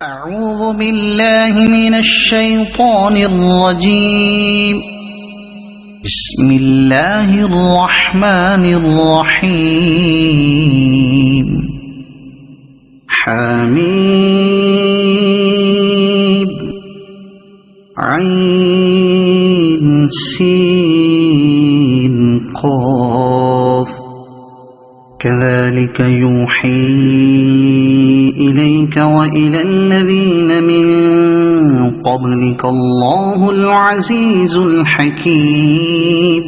أعوذ بالله من الشيطان الرجيم. بسم الله الرحمن الرحيم. حميم عين سين قاف كذلك يوحي إليك وإلى الذين من قبلك الله العزيز الحكيم.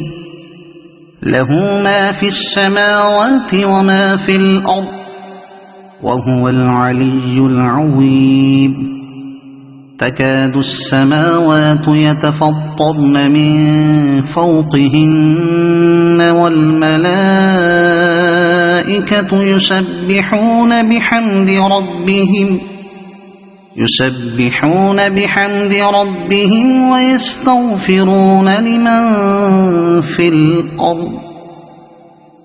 له ما في السماوات وما في الأرض وهو العلي العظيم. تكاد السماوات يتفطرن من فوقهن والملائكة يسبحون بحمد ربهم ويستغفرون لمن في الأرض.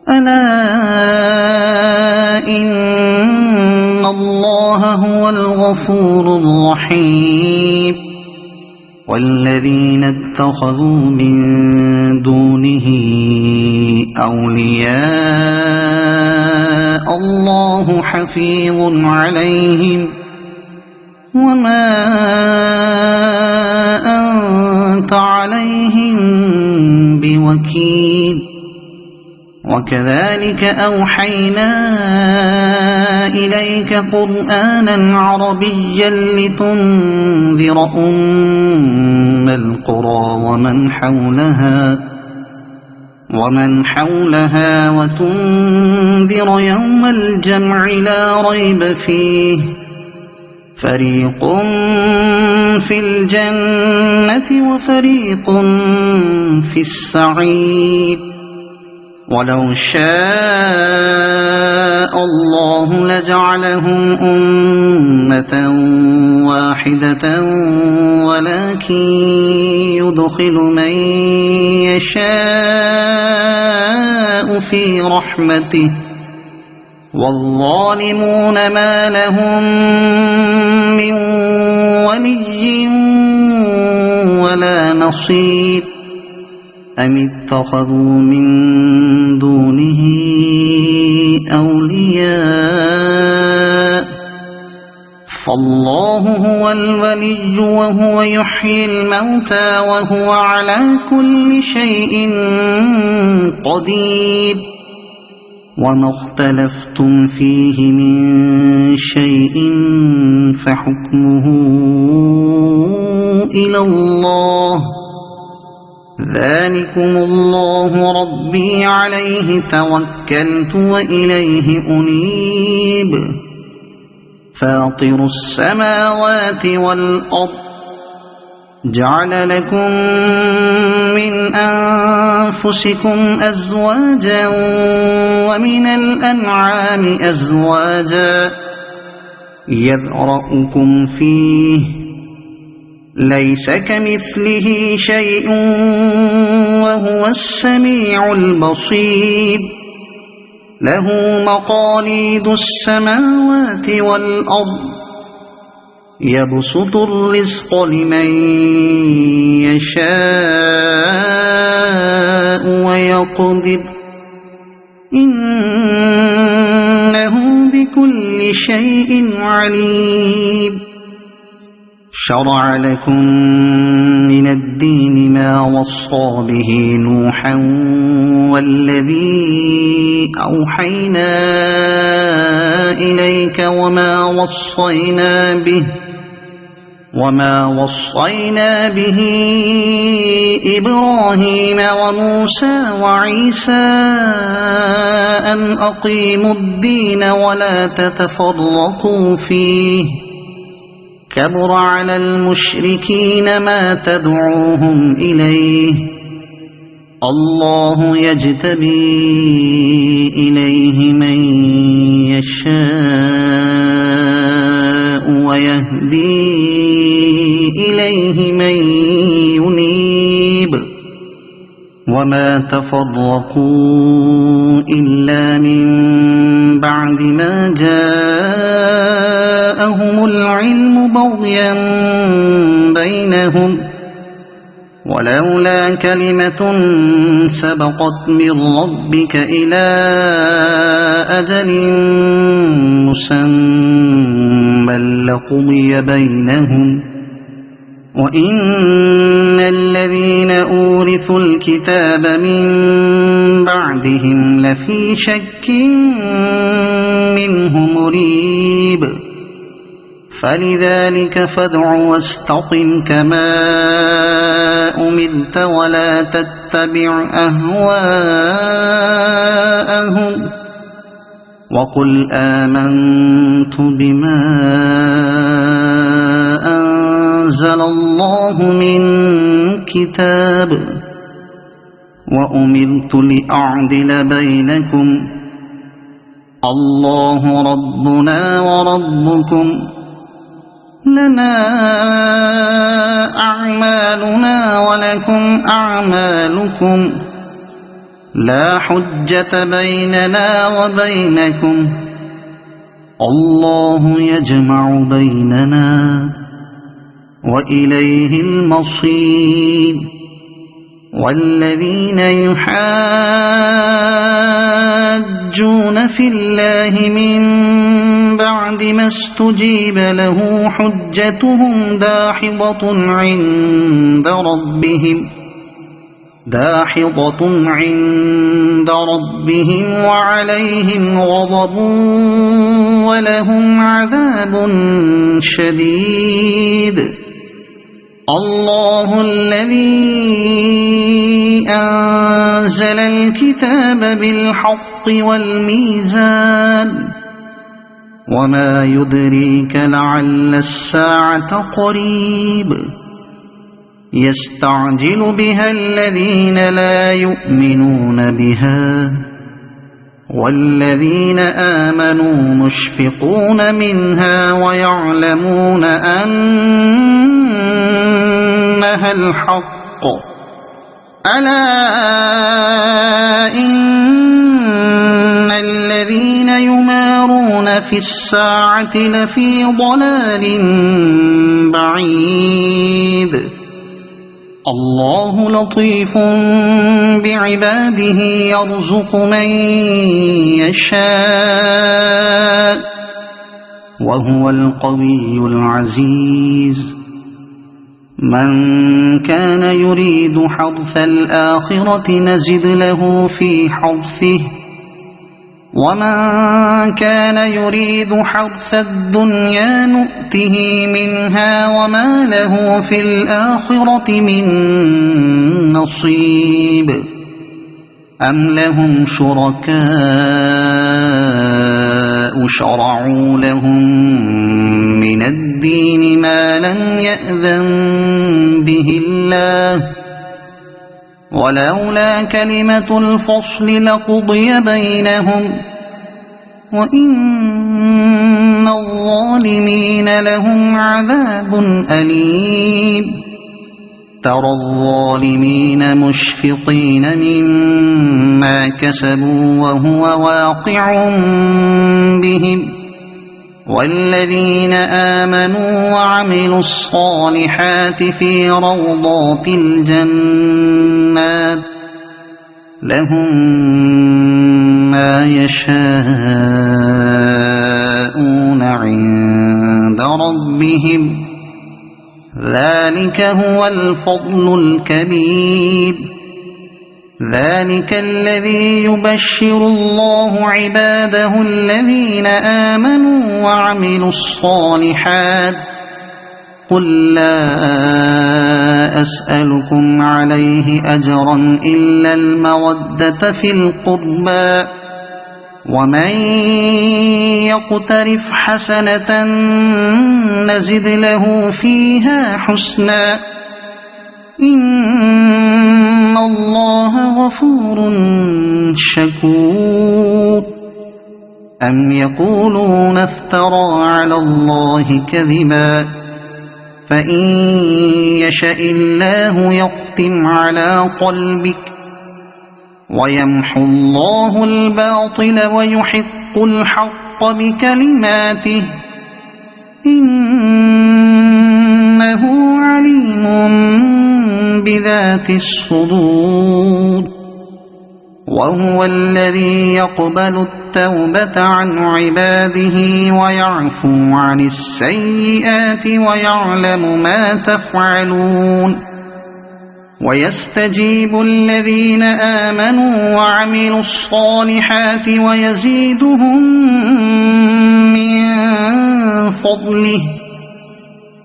ألا إن الله هو الغفور الرحيم. والذين اتخذوا من دونه أولياء الله حفيظ عليهم وما أنت عليهم بوكيل. وكذلك أوحينا إليك قرآنا عربيا لتنذر أم القرى ومن حولها وتنذر يوم الجمع لا ريب فيه. فريق في الجنة وفريق في السعير. ولو شاء الله لجعلهم أمة واحدة ولكن يدخل من يشاء في رحمته والظالمون ما لهم من ولي ولا نصير. أم اتخذوا من دونه أولياء فالله هو الولي وهو يحيي الموتى وهو على كل شيء قدير. وما اختلفتم فيه من شيء فحكمه إلى الله. ذلكم الله ربي عليه توكلت وإليه أنيب. فاطر السماوات والأرض جعل لكم من أنفسكم أزواجا ومن الأنعام أزواجا يذرأكم فيه ليس كمثله شيء وهو السميع البصير. له مقاليد السماوات والأرض يبسط الرزق لمن يشاء ويقدر إنه بكل شيء عليم. شرع لكم من الدين ما وصى به نوحا والذي أوحينا إليك وما وصينا به إبراهيم وموسى وعيسى أن أقيموا الدين ولا تتفرقوا فيه. كبر على المشركين ما تدعوهم إليه. الله يجتبي إليه من يشاء ويهدي إليه من ينيب. وما تفرقوا إلا من بعد ما جاءهم العلم بغيا بينهم ولولا كلمة سبقت من ربك إلى أجل مسمى لقضي بينهم وإن الذين أورثوا الكتاب من بعدهم لفي شك منه مريب فلذلك فادع واستقم كما أمرت ولا تتبع أهواءهم وقل آمنت بما أنزل الله من كتاب وأمرت لأعدل بينكم الله ربنا وربكم لنا أعمالنا ولكم أعمالكم لا حجة بيننا وبينكم الله يجمع بيننا وإليه المصير والذين يحاجون في الله من بعد ما استجيب له حجتهم داحضة عند ربهم وعليهم غضب ولهم عذاب شديد الله الذي أنزل الكتاب بالحق والميزان وما يدريك لعل الساعة قريب يستعجل بها الذين لا يؤمنون بها والذين آمنوا مشفقون منها ويعلمون أنها الحق ألا إن الذين يمارون في الساعة لفي ضلال بعيد الله لطيف بعباده يرزق من يشاء وهو القوي العزيز من كان يريد حرث الآخرة نزد له في حرثه ومن كان يريد حرث الدنيا نؤته منها وما له في الآخرة من نصيب أم لهم شركاء شرعوا لهم من الدين ما لم يأذن به الله ولولا كلمة الفصل لقضي بينهم وإن الظالمين لهم عذاب أليم ترى الظالمين مشفقين مما كسبوا وهو واقع بهم والذين آمنوا وعملوا الصالحات في روضات الجنات لهم ما يشاءون عند ربهم ذلك هو الفضل الكبير ذلك الذي يبشر الله عباده الذين آمنوا وعملوا الصالحات قل لا أسألكم عليه أجرا إلا المودة في القربى ومن يقترف حسنة نزد له فيها حسنا إن الله غفور شكور أم يقولون افترى على الله كذبا فإن يشأ الله يختم على قلبك ويمحو الله الباطل ويحق الحق بكلماته إنه عليم بذات الصدور وهو الذي يقبل التوبة عن عباده ويعفو عن السيئات ويعلم ما تفعلون ويستجيب الذين آمنوا وعملوا الصالحات ويزيدهم من فضله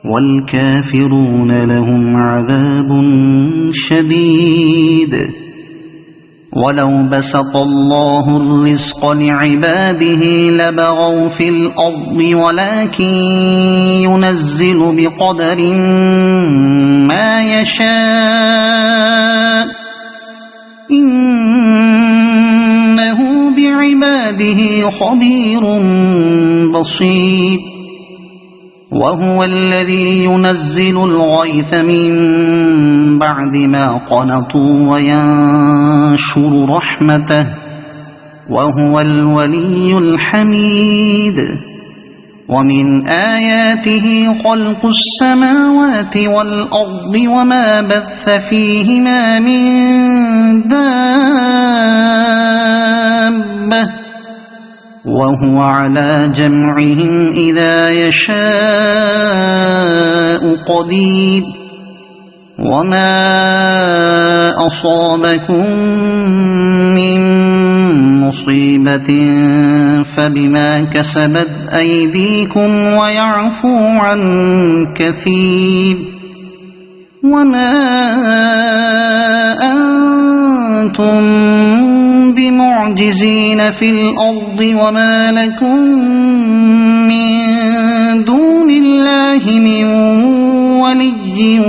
والكافرون لهم عذاب شديد ولو بسط الله الرزق لعباده لبغوا في الأرض ولكن ينزل بقدر ما يشاء إنه بعباده خبير بصير وهو الذي ينزل الغيث من بعد ما قنطوا وينشر رحمته وهو الولي الحميد ومن آياته خلق السماوات والأرض وما بث فيهما من دابة وهو على جمعهم إذا يشاء قدير وما أصابكم من مصيبة فبما كسبت أيديكم ويعفو عن كثير وما أنتم بمعجزين في الأرض وما لكم من دون الله من ولي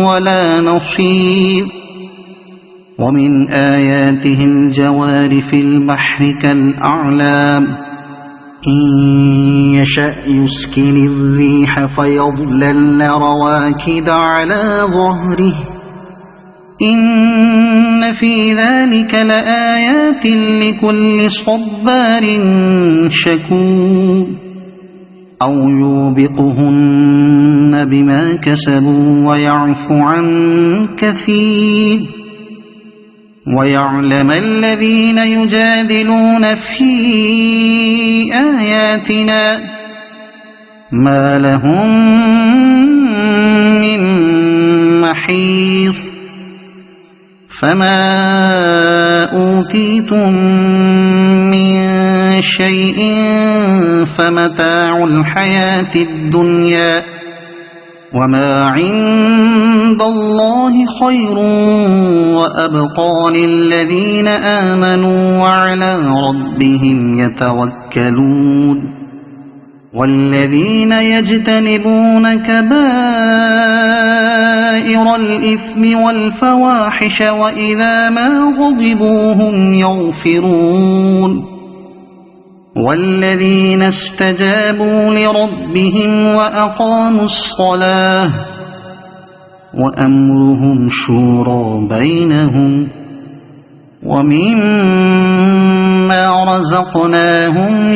ولا نصير ومن آياته الجوار في البحر كالأعلام إن يشأ يسكن الريح فيظللن رواكد على ظهره إن في ذلك لآيات لكل صبار شكور أو يوبقهن بما كسبوا ويعفو عن كثير ويعلم الذين يجادلون في آياتنا ما لهم من محيص فما أوتيتم من شيء فمتاع الحياة الدنيا وما عند الله خير وأبقى للذين آمنوا وعلى ربهم يتوكلون والذين يجتنبون كبائر الإثم والفواحش وإذا ما غضبوا هم يغفرون والذين استجابوا لربهم وأقاموا الصلاة وأمرهم شورى بينهم ومما رزقناهم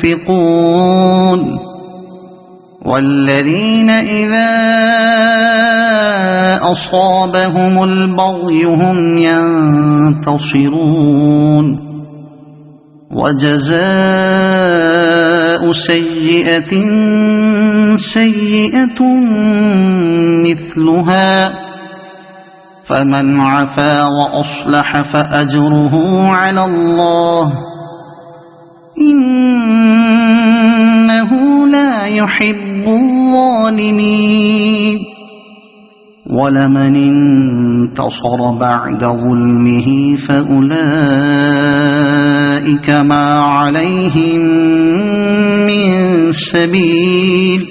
ينفقون والذين إذا أصابهم البغي هم ينتصرون وجزاء سيئة سيئة مثلها فمن عفا وأصلح فأجره على الله إنه لا يحب الظالمين ولمن انتصر بعد ظلمه فأولئك ما عليهم من سبيل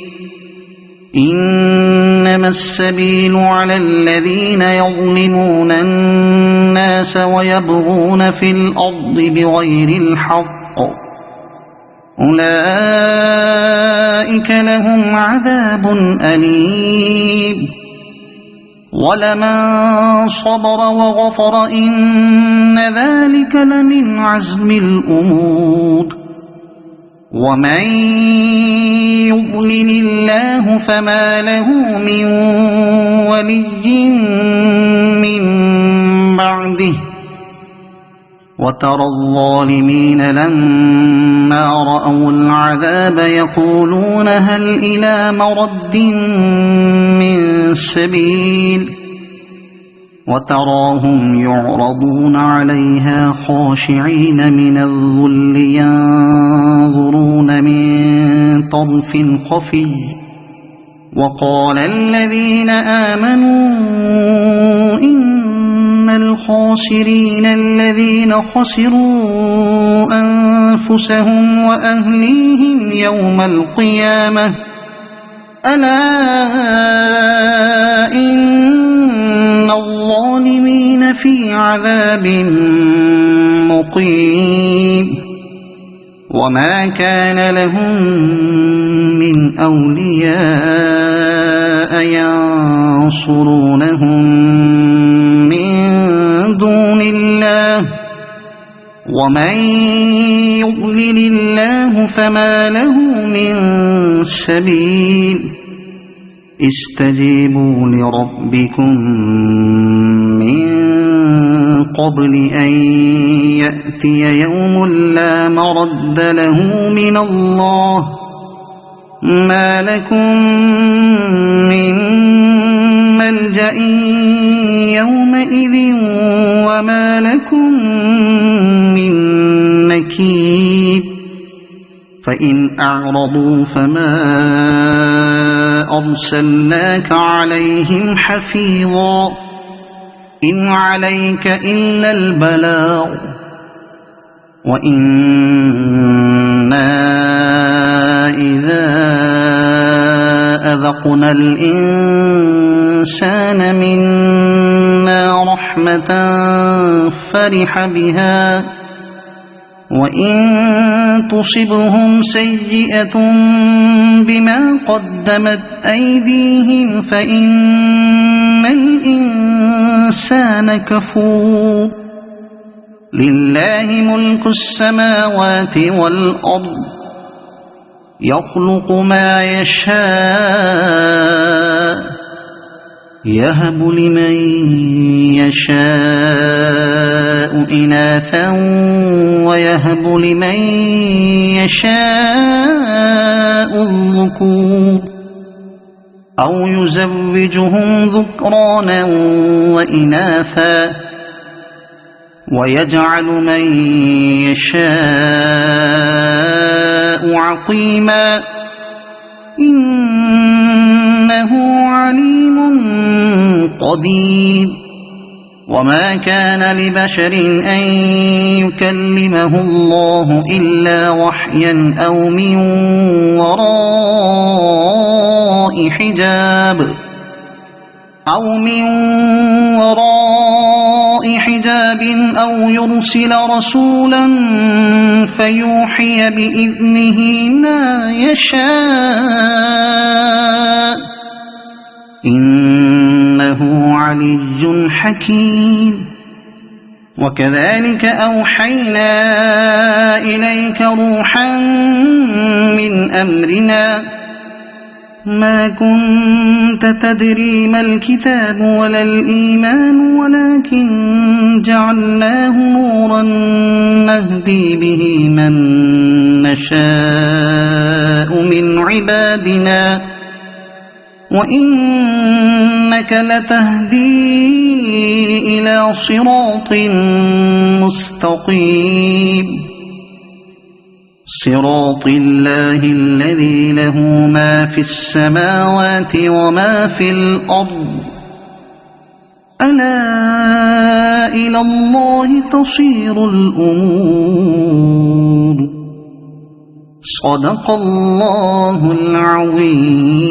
إنما السبيل على الذين يظلمون الناس ويبغون في الأرض بغير الحق أولئك لهم عذاب أليم ولمن صبر وغفر إن ذلك لمن عزم الأمور ومن يضلل الله فما له من ولي من بعده وترى الظالمين لما رأوا العذاب يقولون هل إلى مرد من سبيل وتراهم يعرضون عليها خاشعين من الذل ينظرون من طرف خفي وقال الذين آمنوا إن الخاسرين الذين خسروا أنفسهم وأهليهم يوم القيامة ألا إن الظالمين في عذاب مقيم وما كان لهم من أولياء ينصرونهم من دون الله ومن يضلل الله فما له من سبيل استجيبوا لربكم من قبل أن يأتي يوم لا مرد له من الله ما لكم من ملجأ يومئذ وما لكم من نكير فإن أعرضوا فما أرسلناك عليهم حفيظا إن عليك إلا البلاغ وإنا إذا أذقنا الإنسان منا رحمة فرح بها وإن تصبهم سيئة بما قدمت أيديهم فإن الإنسان كفور لله ملك السماوات والأرض يخلق ما يشاء يهب لمن يشاء إناثا ويهب لمن يشاء الذكور أو يزوجهم ذكرانا وإناثا ويجعل من يشاء عقيما إنه عليم قدير وما كان لبشر أن يكلمه الله إلا وحيا أو من وراء حجاب أو يرسل رسولا فيوحي بإذنه ما يشاء إنه علي حكيم وكذلك أوحينا إليك روحا من أمرنا ما كنت تدري ما الكتاب ولا الإيمان ولكن جعلناه نورا نهدي به من نشاء من عبادنا وإنك لتهدي إلى صراط مستقيم صراط الله الذي له ما في السماوات وما في الأرض ألا إلى الله تصير الأمور صدق الله العظيم.